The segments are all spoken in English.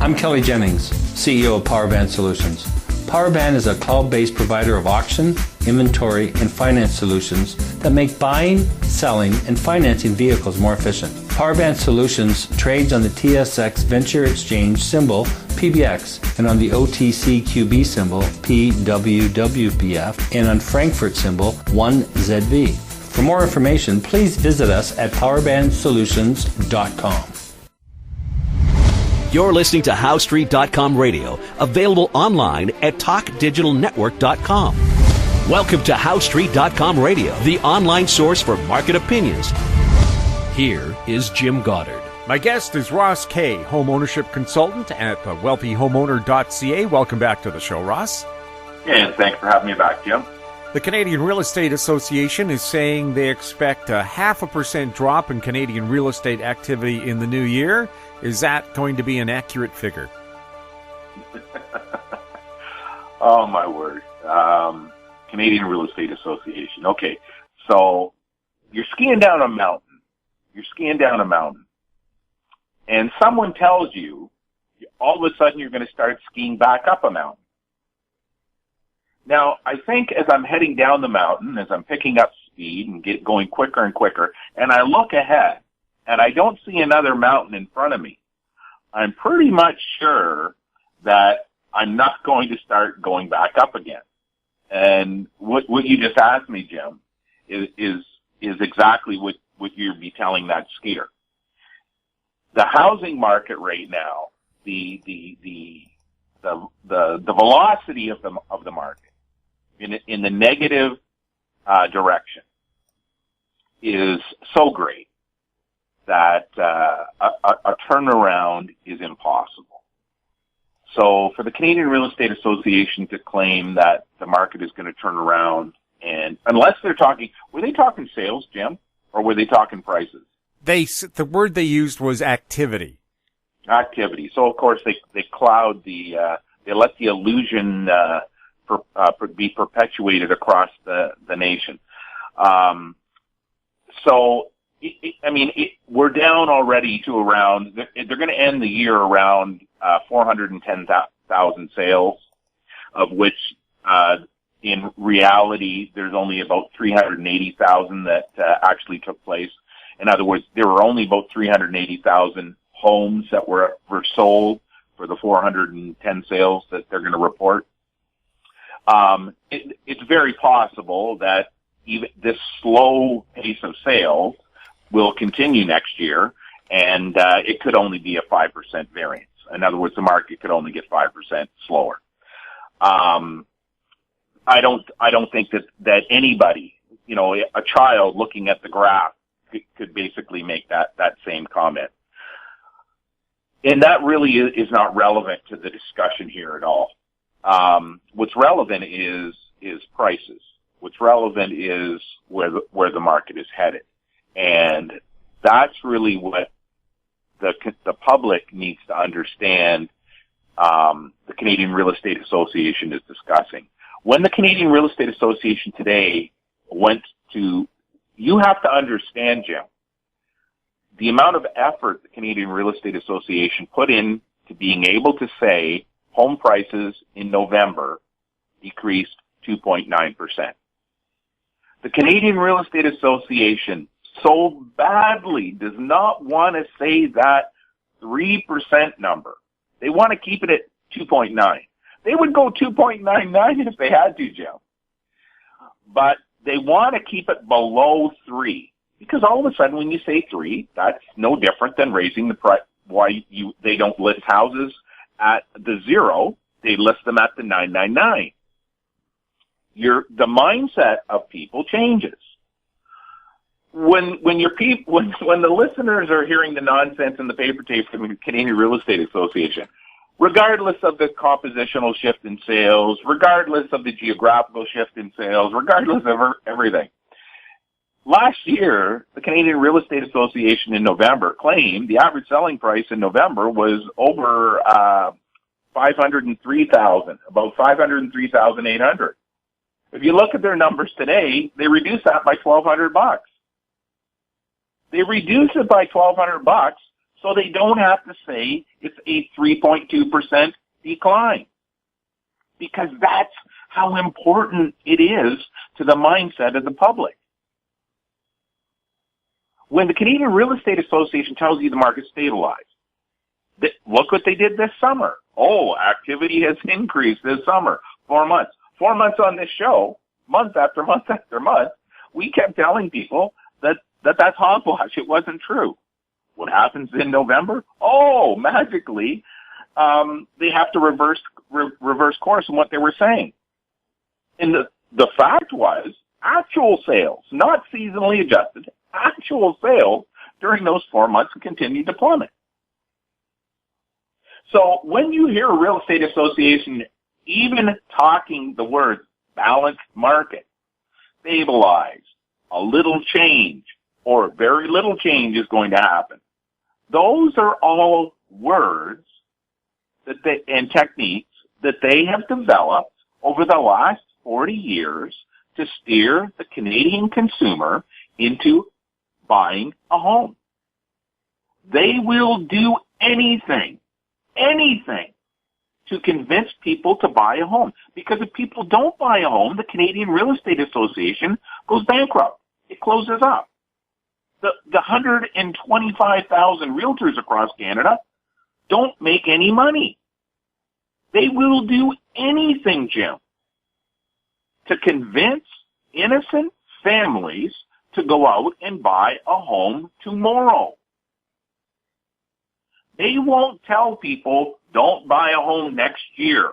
I'm Kelly Jennings, CEO of Powerband Solutions. Powerband is a cloud-based provider of auction, inventory, and finance solutions that make buying, selling, and financing vehicles more efficient. Powerband Solutions trades on the TSX Venture Exchange symbol PBX and on the OTCQB symbol PWWBF and on Frankfurt symbol 1ZV. For more information, please visit us at powerbandsolutions.com. You're listening to HowStreet.com radio, available online at TalkDigitalNetwork.com. Welcome to HowStreet.com radio, the online source for market opinions. Here is Jim Goddard. My guest is Ross Kay, home ownership consultant at wealthyhomeowner.ca. Welcome back to the show, Ross. And thanks for having me back, Jim. The Canadian Real Estate Association is saying they expect a 0.5% drop in Canadian real estate activity in the new year. Is that going to be an accurate figure? Oh, my word. Canadian Real Estate Association. Okay, so you're skiing down a mountain. And someone tells you all of a sudden you're going to start skiing back up a mountain. Now, I think as I'm heading down the mountain, as I'm picking up speed and going quicker and quicker, and I look ahead, and I don't see another mountain in front of me, I'm pretty much sure that I'm not going to start going back up again. And what you just asked me, Jim, is exactly what you'd be telling that skier. The housing market right now, the velocity of the market in the negative direction is so great that a turnaround is impossible. So for the Canadian Real Estate Association to claim that the market is going to turn around, and unless were they talking sales, Jim, or were they talking prices? The word they used was activity. Activity. So of course they cloud they let the illusion be perpetuated across the nation. We're down already to around, they're going to end the year around 410,000 sales, of which in reality there's only about 380,000 that actually took place. In other words, there were only about 380,000 homes that were sold for the 410 sales that they're going to report. It's very possible that even this slow pace of sales will continue next year, and it could only be a 5% variance. In other words, the market could only get 5% slower. I don't think that anybody, a child looking at the graph could basically make that same comment. And that really is not relevant to the discussion here at all. What's relevant is prices. What's relevant is where the market is headed. And that's really what the public needs to understand. The Canadian Real Estate Association is discussing. When the Canadian Real Estate Association today you have to understand, Jim, the amount of effort the Canadian Real Estate Association put in to being able to say home prices in November decreased 2.9%. The Canadian Real Estate Association so badly does not want to say that 3% number. They want to keep it at 2.9. They would go 2.99 if they had to, Jim. But they want to keep it below 3. Because all of a sudden when you say 3, that's no different than raising the price. Why they don't list houses at the 0, they list them at the 999. The mindset of people changes. When the listeners are hearing the nonsense in the paper tape from the Canadian Real Estate Association, regardless of the compositional shift in sales, regardless of the geographical shift in sales, regardless of everything. Last year, the Canadian Real Estate Association in November claimed the average selling price in November was over $503,000, about $503,800. If you look at their numbers today, they reduced that by $1,200. They reduced it by $1,200 so they don't have to say it's a 3.2% decline. Because that's how important it is to the mindset of the public. When the Canadian Real Estate Association tells you the market stabilized, look what they did this summer. Oh, activity has increased this summer. 4 months. 4 months on this show, month after month after month, we kept telling people that's hogwash. It wasn't true. What happens in November? Oh, magically, they have to reverse course in what they were saying. And the fact was, actual sales, not seasonally adjusted, actual sales during those 4 months continued to plummet. So when you hear a real estate association even talking the words balanced market, stabilized, a little change, or very little change is going to happen, those are all words and techniques that they have developed over the last 40 years to steer the Canadian consumer into buying a home. They will do anything to convince people to buy a home. Because if people don't buy a home, the Canadian Real Estate Association goes bankrupt. It closes up. The 125,000 realtors across Canada don't make any money. They will do anything, Jim, to convince innocent families to go out and buy a home tomorrow. They won't tell people, don't buy a home next year.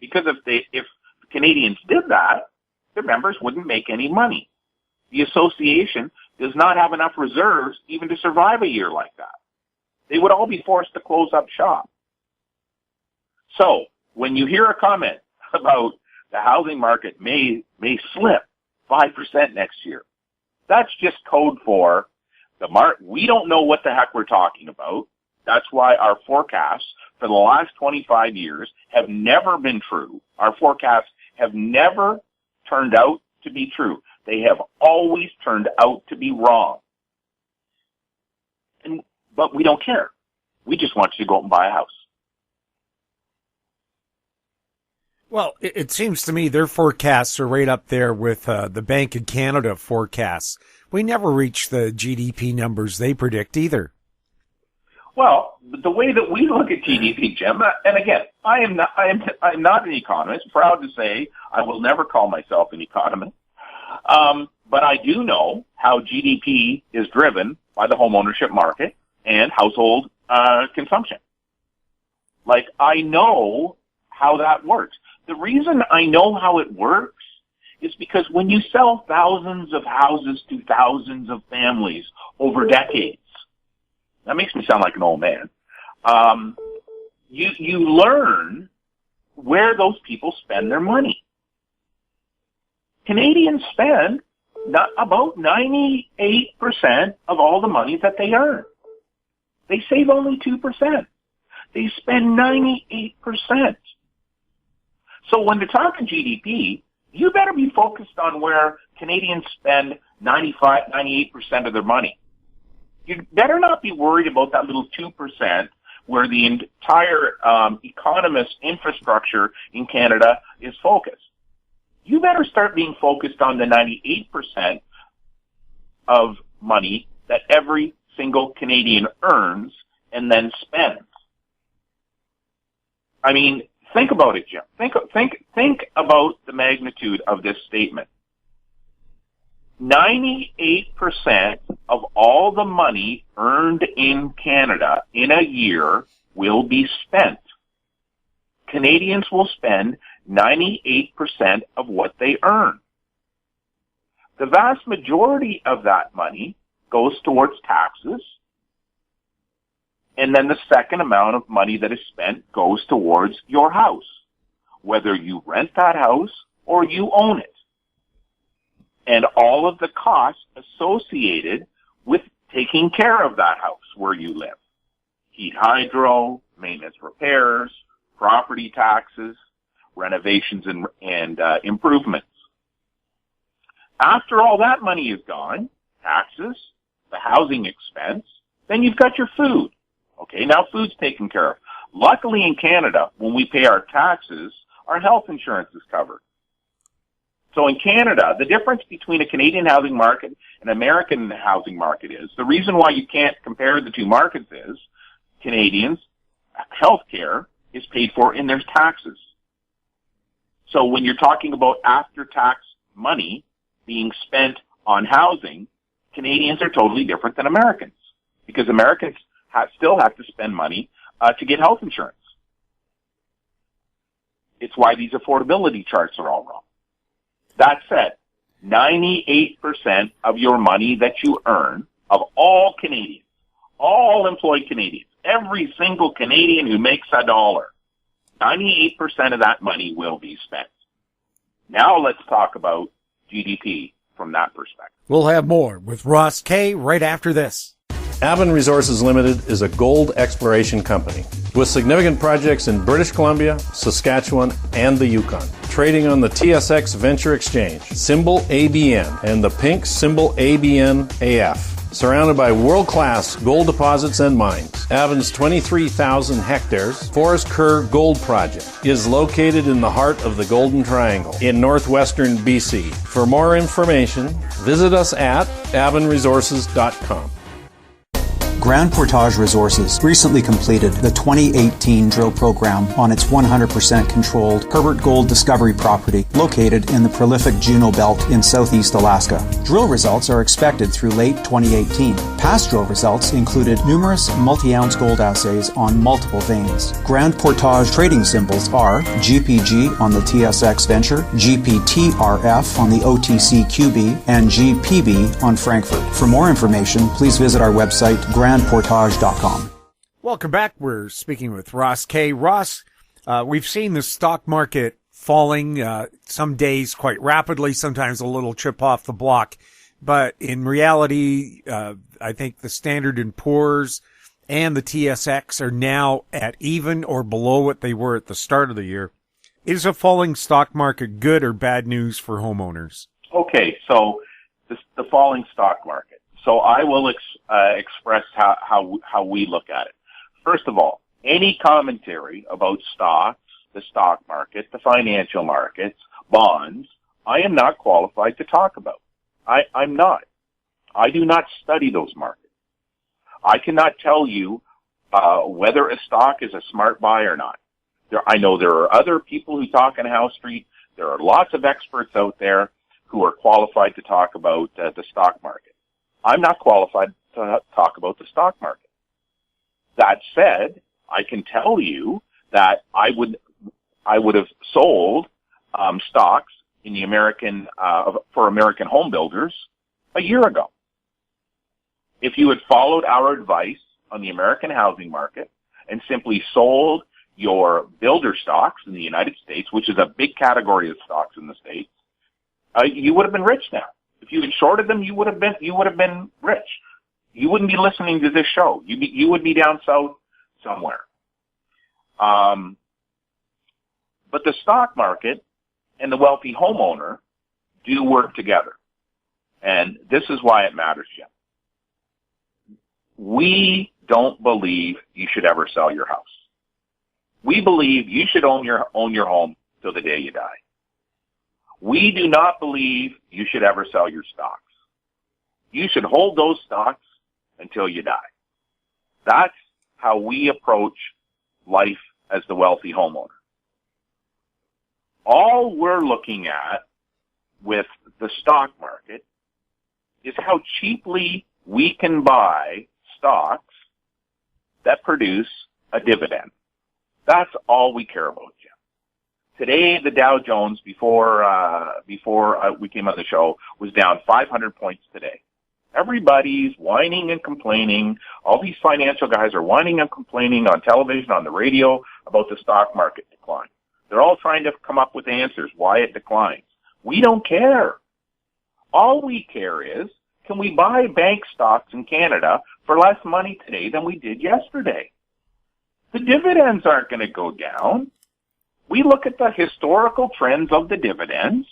Because if Canadians did that, their members wouldn't make any money. The association does not have enough reserves even to survive a year like that. They would all be forced to close up shop. So, when you hear a comment about the housing market may slip 5% next year, that's just code for we don't know what the heck we're talking about. That's why our forecasts for the last 25 years have never been true. Our forecasts have never turned out to be true. They have always turned out to be wrong. But we don't care. We just want you to go out and buy a house. Well, it seems to me their forecasts are right up there with the Bank of Canada forecasts. We never reach the GDP numbers they predict either. Well, the way that we look at GDP, Jim, and again, I'm not an economist. Proud to say I will never call myself an economist. But I do know how GDP is driven by the home ownership market and household consumption. Like, I know how that works. The reason I know how it works is because when you sell thousands of houses to thousands of families over decades, that makes me sound like an old man, you learn where those people spend their money. Canadians spend about 98% of all the money that they earn. They save only 2%. They spend 98%. So when they're talking GDP, you better be focused on where Canadians spend 98% of their money. You better not be worried about that little 2% where the entire economist infrastructure in Canada is focused. You better start being focused on the 98% of money that every single Canadian earns and then spends. I mean, think about it, Jim. Think about the magnitude of this statement. 98% of all the money earned in Canada in a year will be spent. Canadians will spend 98% of what they earn. The vast majority of that money goes towards taxes, and then the second amount of money that is spent goes towards your house, whether you rent that house or you own it, and all of the costs associated with taking care of that house where you live. Heat, hydro, maintenance, repairs, property taxes, renovations and improvements. After all that money is gone, taxes, the housing expense, Then you've got your food. Okay, now food's taken care of. Luckily in Canada, when we pay our taxes, our health insurance is covered. So in Canada, the difference between a Canadian housing market and an American housing market is, the reason why you can't compare the two markets is, Canadians' health care is paid for in their taxes. So when you're talking about after-tax money being spent on housing, Canadians are totally different than Americans, because Americans still have to spend money to get health insurance. It's why these affordability charts are all wrong. That said, 98% of your money that you earn, of all Canadians, all employed Canadians, every single Canadian who makes a dollar, 98% of that money will be spent. Now let's talk about GDP from that perspective. We'll have more with Ross Kay right after this. Avon Resources Limited is a gold exploration company with significant projects in British Columbia, Saskatchewan, and the Yukon. Trading on the TSX Venture Exchange, symbol ABN, and the pink symbol ABN-AF. Surrounded by world-class gold deposits and mines, Avon's 23,000 hectares Forest Kerr Gold Project is located in the heart of the Golden Triangle in northwestern BC. For more information, visit us at avonresources.com. Grand Portage Resources recently completed the 2018 drill program on its 100% controlled Herbert Gold Discovery property located in the prolific Juneau Belt in southeast Alaska. Drill results are expected through late 2018. Past drill results included numerous multi-ounce gold assays on multiple veins. Grand Portage trading symbols are GPG on the TSX Venture, GPTRF on the OTCQB, and GPB on Frankfurt. For more information, please visit our website, grandportage.com. Welcome back. We're speaking with Ross Kay. Ross, we've seen the stock market falling some days quite rapidly, sometimes a little chip off the block. But in reality, I think the Standard & Poor's and the TSX are now at even or below what they were at the start of the year. Is a falling stock market good or bad news for homeowners? Okay, so the falling stock market. So I will express how we look at it. First of all, any commentary about stocks, the stock market, the financial markets, bonds, I am not qualified to talk about. I'm not. I do not study those markets. I cannot tell you whether a stock is a smart buy or not. I know there are other people who talk on House Street. There are lots of experts out there who are qualified to talk about the stock market. I'm not qualified to talk about the stock market. That said, I can tell you that I would have sold stocks in the American for American home builders a year ago. If you had followed our advice on the American housing market and simply sold your builder stocks in the United States, which is a big category of stocks in the States, you would have been rich now. If you had shorted them, you would have been rich. You wouldn't be listening to this show. You would be down south somewhere. But the stock market and the wealthy homeowner do work together. And this is why it matters, Jim. We don't believe you should ever sell your house. We believe you should own your home till the day you die. We do not believe you should ever sell your stocks. You should hold those stocks until you die. That's how we approach life as the wealthy homeowner. All we're looking at with the stock market is how cheaply we can buy stocks that produce a dividend. That's all we care about, Jim. Today, the Dow Jones, before we came on the show, was down 500 points today. Everybody's whining and complaining. All these financial guys are whining and complaining on television, on the radio, about the stock market decline. They're all trying to come up with answers why it declines. We don't care. All we care is, can we buy bank stocks in Canada for less money today than we did yesterday? The dividends aren't going to go down. We look at the historical trends of the dividends.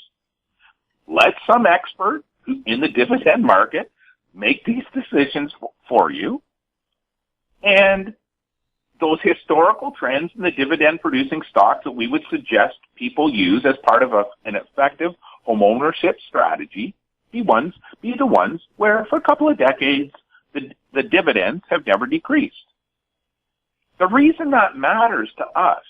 Let some expert in the dividend market make these decisions for you. And those historical trends in the dividend-producing stocks that we would suggest people use as part of an effective home ownership strategy be the ones where for a couple of decades the dividends have never decreased. The reason that matters to us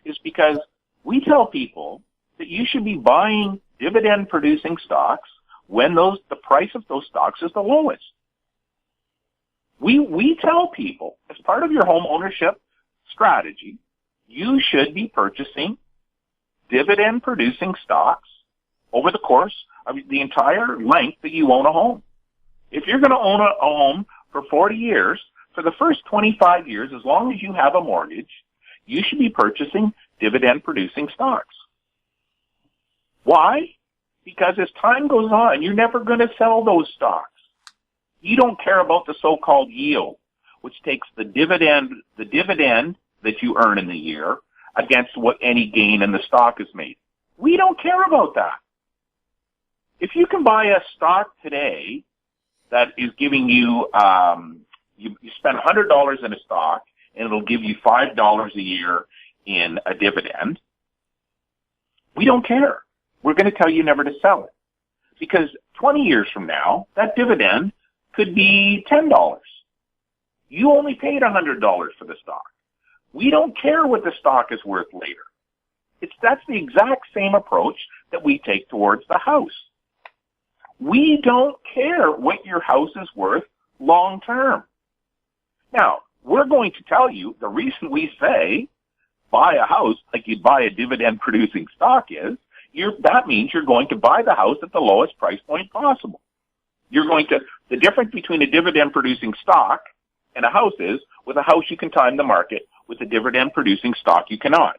is because we tell people that you should be buying dividend-producing stocks when the price of those stocks is the lowest. We tell people, as part of your home ownership strategy, you should be purchasing dividend-producing stocks over the course of the entire length that you own a home. If you're going to own a home for 40 years, for the first 25 years, as long as you have a mortgage, you should be purchasing dividend-producing stocks. Why? Because as time goes on, you're never going to sell those stocks. You don't care about the so-called yield, which takes the dividend that you earn in the year against what any gain in the stock is made. We don't care about that. If you can buy a stock today that is giving you, you spend $100 in a stock and it'll give you $5 a year in a dividend, we don't care. We're going to tell you never to sell it. Because 20 years from now, that dividend could be $10. You only paid $100 for the stock. We don't care what the stock is worth later. That's the exact same approach that we take towards the house. We don't care what your house is worth long term. Now, we're going to tell you the reason we say buy a house like you'd buy a dividend-producing stock is, that means you're going to buy the house at the lowest price point possible. The difference between a dividend-producing stock and a house is, with a house you can time the market, with a dividend-producing stock you cannot.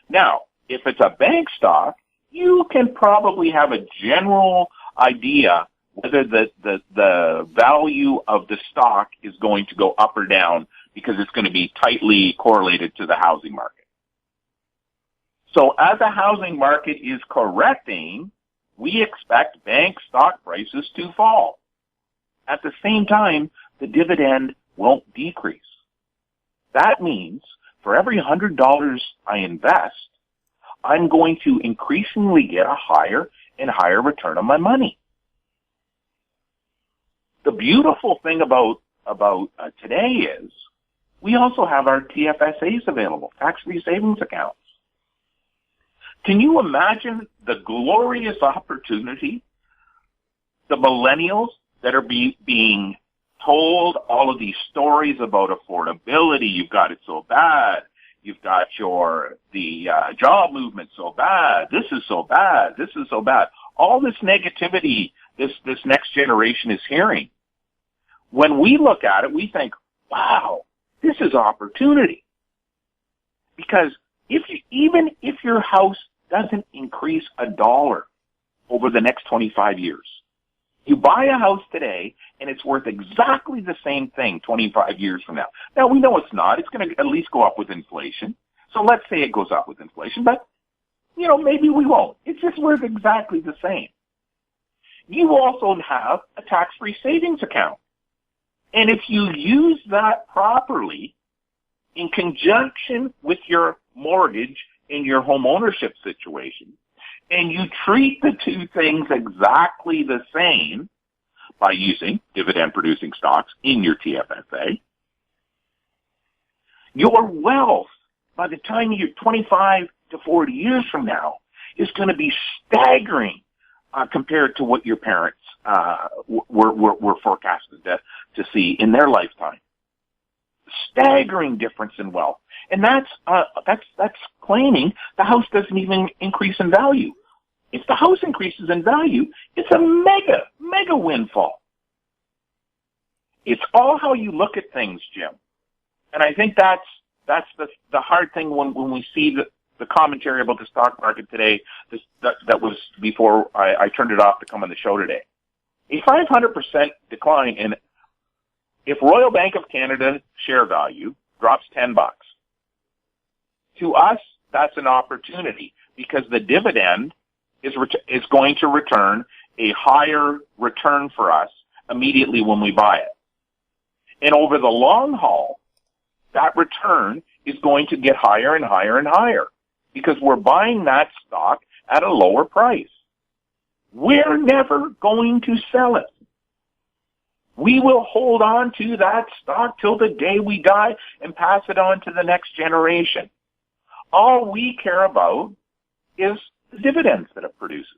Now, if it's a bank stock, you can probably have a general idea whether the value of the stock is going to go up or down because it's going to be tightly correlated to the housing market. So as the housing market is correcting, we expect bank stock prices to fall. At the same time, the dividend won't decrease. That means for every $100 I invest, I'm going to increasingly get a higher and higher return on my money. The beautiful thing about today is we also have our TFSAs available, tax-free savings accounts. Can you imagine the glorious opportunity the millennials that are being told all of these stories about affordability? You've got it so bad. You've got the job movement so bad. This is so bad. This is so bad. All this negativity this next generation is hearing. When we look at it, we think, wow, this is opportunity. Because even if your house doesn't increase $1 over the next 25 years, you buy a house today and it's worth exactly the same thing 25 years from now. Now, we know it's not. It's going to at least go up with inflation. So let's say it goes up with inflation, but, maybe we won't. It's just worth exactly the same. You also have a tax-free savings account. And if you use that properly in conjunction with your mortgage in your home ownership situation, and you treat the two things exactly the same by using dividend-producing stocks in your TFSA, your wealth, by the time you're 25 to 40 years from now, is going to be staggering compared to what your parents were forecasted to see in their lifetime. Staggering difference in wealth. And that's claiming the house doesn't even increase in value. If the house increases in value, it's a mega windfall. It's all how you look at things, Jim. And I think that's the hard thing when we see the commentary about the stock market today. That was before I turned it off to come on the show today. A 500% decline in, if Royal Bank of Canada share value drops $10, to us, that's an opportunity because the dividend is going to return a higher return for us immediately when we buy it. And over the long haul, that return is going to get higher and higher and higher because we're buying that stock at a lower price. We're never going to sell it. We will hold on to that stock till the day we die and pass it on to the next generation. All we care about is the dividends that it produces.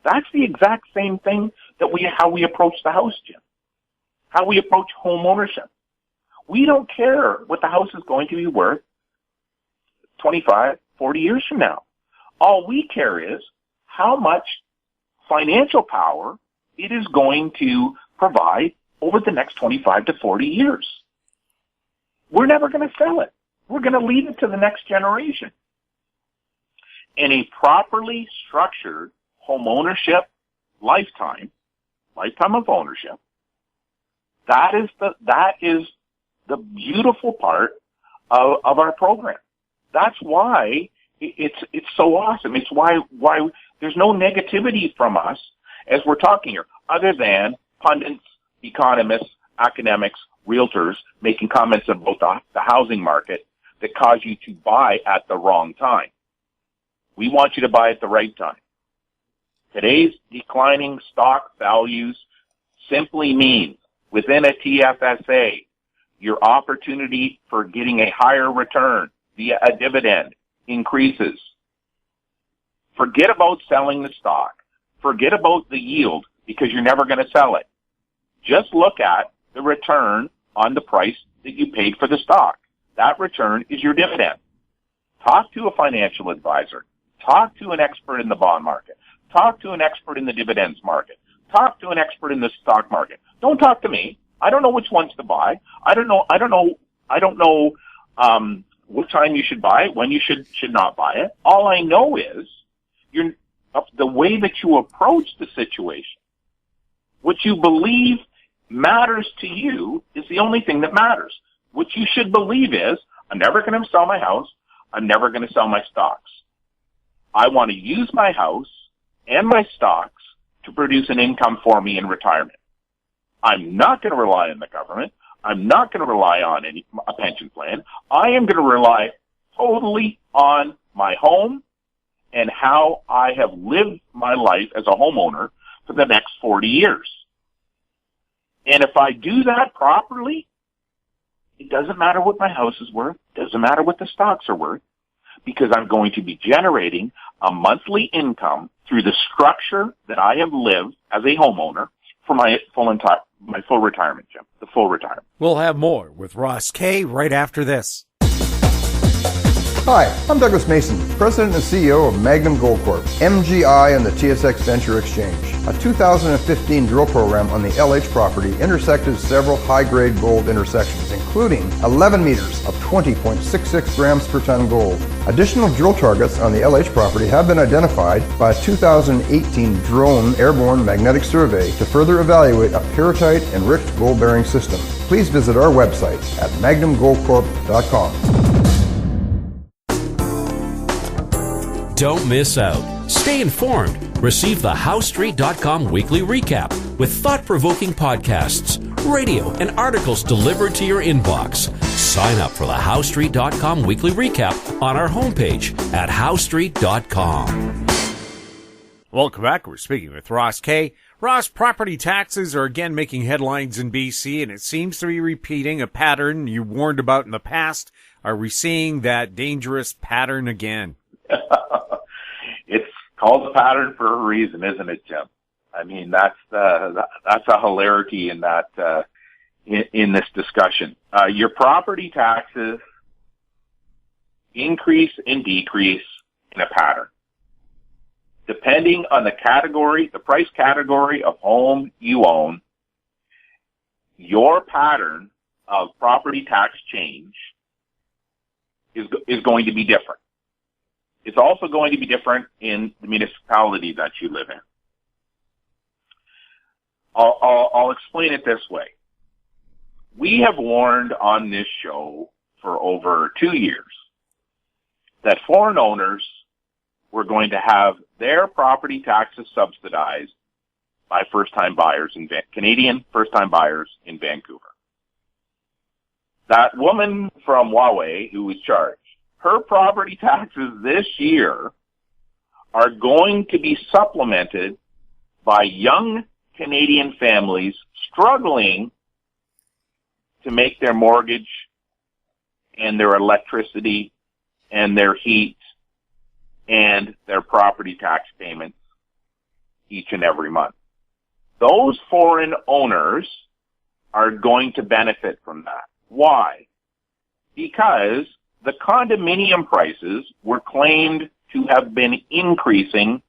That's the exact same thing that how we approach the house, Jim. How we approach home ownership. We don't care what the house is going to be worth 25, 40 years from now. All we care is how much financial power it is going to provide over the next 25 to 40 years. We're never going to sell it. We're going to leave it to the next generation. And a properly structured home ownership lifetime of ownership, that is the beautiful part of our program. That's why it's so awesome. It's why there's no negativity from us as we're talking here, other than pundits, economists, academics, realtors making comments about the housing market that cause you to buy at the wrong time. We want you to buy at the right time. Today's declining stock values simply means within a TFSA, your opportunity for getting a higher return via a dividend increases. Forget about selling the stock. Forget about the yield because you're never going to sell it. Just look at the return on the price that you paid for the stock. That return is your dividend. Talk to a financial advisor. Talk to an expert in the bond market. Talk to an expert in the dividends market. Talk to an expert in the stock market. Don't talk to me. I don't know which ones to buy. I don't know what time you should buy it, when you should not buy it. All I know is the way that you approach the situation, what you believe matters to you is the only thing that matters. What you should believe is, I'm never going to sell my house. I'm never going to sell my stocks. I want to use my house and my stocks to produce an income for me in retirement. I'm not going to rely on the government. I'm not going to rely on a pension plan. I am going to rely totally on my home and how I have lived my life as a homeowner for the next 40 years. And if I do that properly, it doesn't matter what my house is worth. It doesn't matter what the stocks are worth, because I'm going to be generating a monthly income through the structure that I have lived as a homeowner for my full retirement, Jim, the full retirement. We'll have more with Ross Kay right after this. Hi, I'm Douglas Mason, President and CEO of Magnum Gold Corp, MGI and the TSX Venture Exchange. A 2015 drill program on the LH property intersected several high-grade gold intersections, including 11 meters of 20.66 grams per ton gold. Additional drill targets on the LH property have been identified by a 2018 drone airborne magnetic survey to further evaluate a pyrrhotite-enriched gold-bearing system. Please visit our website at magnumgoldcorp.com. Don't miss out. Stay informed. Receive the HowStreet.com weekly recap with thought-provoking podcasts, radio, and articles delivered to your inbox. Sign up for the HowStreet.com weekly recap on our homepage at HowStreet.com. Welcome back. We're speaking with Ross Kay. Ross, property taxes are again making headlines in BC, and it seems to be repeating a pattern you warned about in the past. Are we seeing that dangerous pattern again? It's called a pattern for a reason, isn't it, Jim? I mean, that's a hilarity in that in this discussion. Your property taxes increase and decrease in a pattern, depending on the category, the price category of home you own. Your pattern of property tax change is going to be different. It's also going to be different in the municipality that you live in. I'll explain it this way. We have warned on this show for over 2 years that foreign owners were going to have their property taxes subsidized by first-time buyers Canadian first-time buyers in Vancouver. that woman from Huawei who was charged, her property taxes this year are going to be supplemented by young Canadian families struggling to make their mortgage and their electricity and their heat and their property tax payments each and every month. Those foreign owners are going to benefit from that. Why? Because the condominium prices were claimed to have been increasing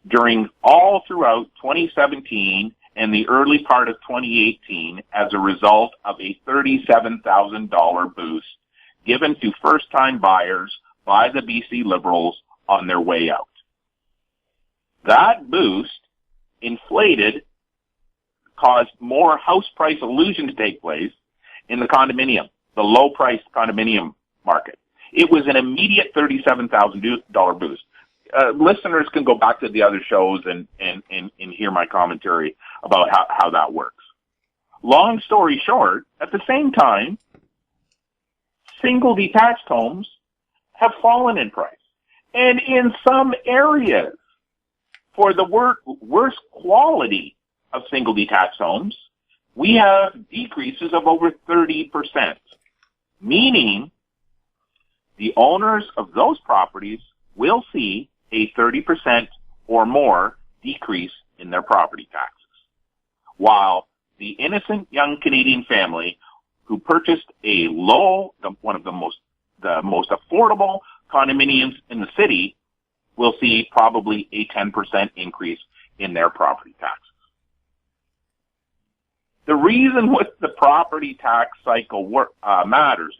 during all throughout 2017 and the early part of 2018 as a result of a $37,000 boost given to first-time buyers by the BC Liberals on their way out. That boost inflated, caused more house price illusion to take place in the condominium, the low-priced condominium market. It was an immediate $37,000 boost. Listeners can go back to the other shows and hear my commentary about how that works. Long story short, at the same time, single detached homes have fallen in price. And in some areas, for the worst quality of single detached homes, we have decreases of over 30%, meaning the owners of those properties will see a 30% or more decrease in their property taxes, while the innocent young Canadian family who purchased one of the most affordable condominiums in the city will see probably a 10% increase in their property taxes. The reason with the property tax cycle matters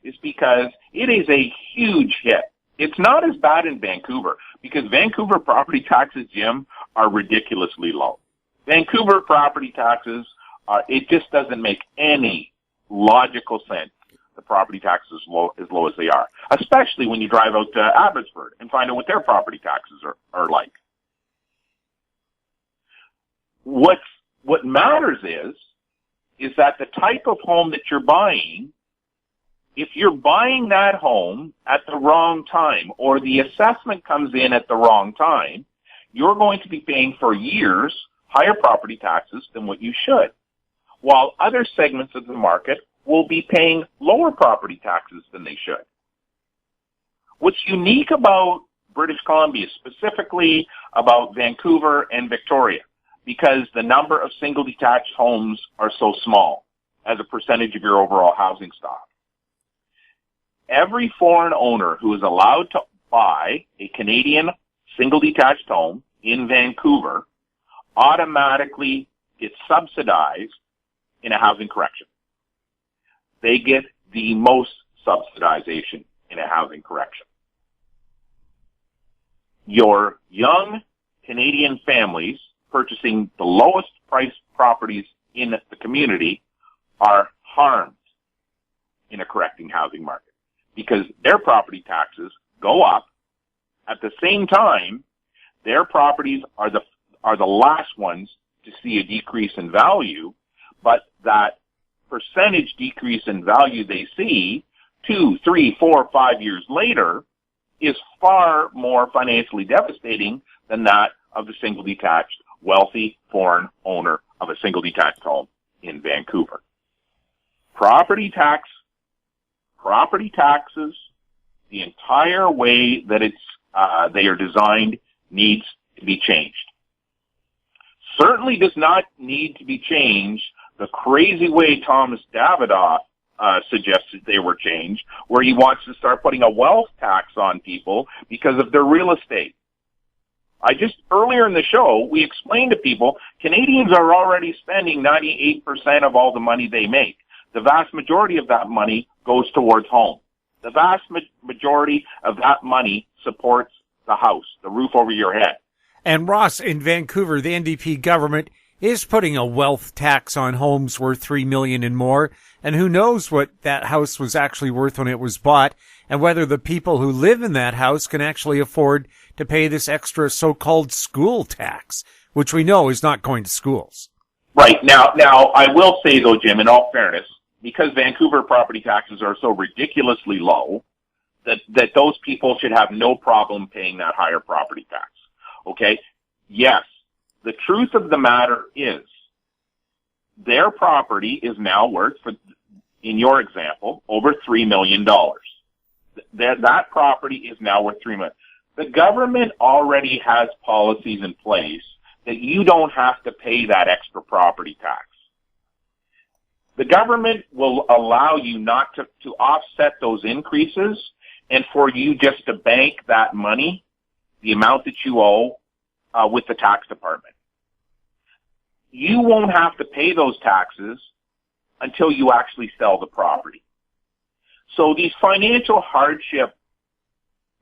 is because it is a huge hit. It's not as bad in Vancouver because Vancouver property taxes, Jim, are ridiculously low. Vancouver property taxes, it just doesn't make any logical sense. The property taxes as low as they are, especially when you drive out to Abbotsford and find out what their property taxes are like. What matters is that the type of home that you're buying, if you're buying that home at the wrong time or the assessment comes in at the wrong time, you're going to be paying for years higher property taxes than what you should, while other segments of the market will be paying lower property taxes than they should. What's unique about British Columbia, specifically about Vancouver and Victoria, because the number of single detached homes are so small as a percentage of your overall housing stock. Every foreign owner who is allowed to buy a Canadian single detached home in Vancouver automatically gets subsidized in a housing correction. They get the most subsidization in a housing correction. Your young Canadian families purchasing the lowest priced properties in the community are harmed in a correcting housing market because their property taxes go up. At the same time, their properties are the last ones to see a decrease in value, but that percentage decrease in value they see 2, 3, 4, 5 years later is far more financially devastating than that of the single detached wealthy foreign owner of a single detached home in Vancouver. Property taxes, the entire way that they are designed needs to be changed. Certainly does not need to be changed the crazy way Thomas Davidoff suggested they were changed, where he wants to start putting a wealth tax on people because of their real estate. Earlier in the show, we explained to people, Canadians are already spending 98% of all the money they make. The vast majority of that money goes towards home. The vast majority of that money supports the house, the roof over your head. And Ross, in Vancouver, the NDP government is putting a wealth tax on homes worth $3 million and more. And who knows what that house was actually worth when it was bought and whether the people who live in that house can actually afford to pay this extra so-called school tax, which we know is not going to schools. Right. Now, I will say though, Jim, in all fairness, because Vancouver property taxes are so ridiculously low that those people should have no problem paying that higher property tax. Okay? Yes. The truth of the matter is their property is now worth, in your example, over $3 million. That property is now worth $3 million. The government already has policies in place that you don't have to pay that extra property tax. The government will allow you not to offset those increases and for you just to bank that money, the amount that you owe, with the tax department. You won't have to pay those taxes until you actually sell the property. So these financial hardship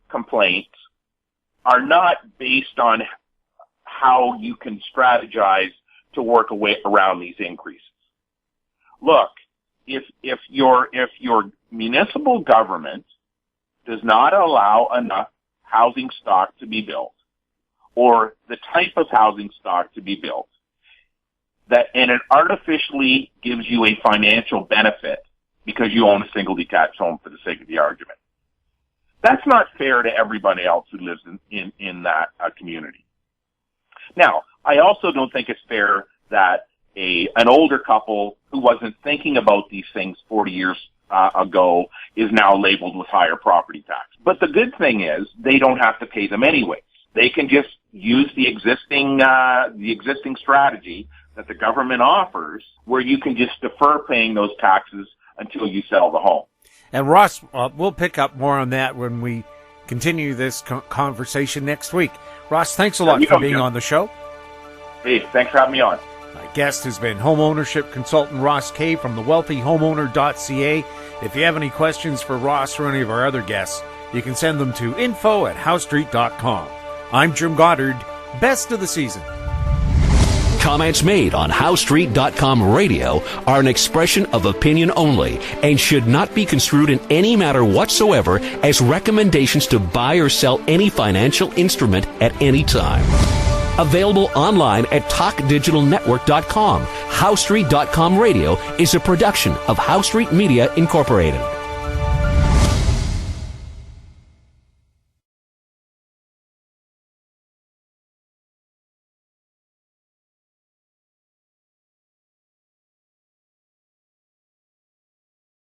complaints are not based on how you can strategize to work around these increases. Look, if your municipal government does not allow enough housing stock to be built, or the type of housing stock to be built, and it artificially gives you a financial benefit because you own a single detached home for the sake of the argument, that's not fair to everybody else who lives in that community. Now, I also don't think it's fair that an older couple who wasn't thinking about these things 40 years ago is now labeled with higher property tax. But the good thing is they don't have to pay them anyways. They can just use the existing strategy that the government offers, where you can just defer paying those taxes until you sell the home. And Ross, we'll pick up more on that when we continue this conversation next week. Ross, thanks a lot for being on the show. Hey, thanks for having me on. My guest has been home ownership consultant Ross Kay from thewealthyhomeowner.ca. If you have any questions for Ross or any of our other guests, you can send them to info@howstreet.com. I'm Jim Goddard. Best of the season. Comments made on HowStreet.com radio are an expression of opinion only and should not be construed in any matter whatsoever as recommendations to buy or sell any financial instrument at any time. Available online at TalkDigitalNetwork.com. HowStreet.com radio is a production of HowStreet Media Incorporated.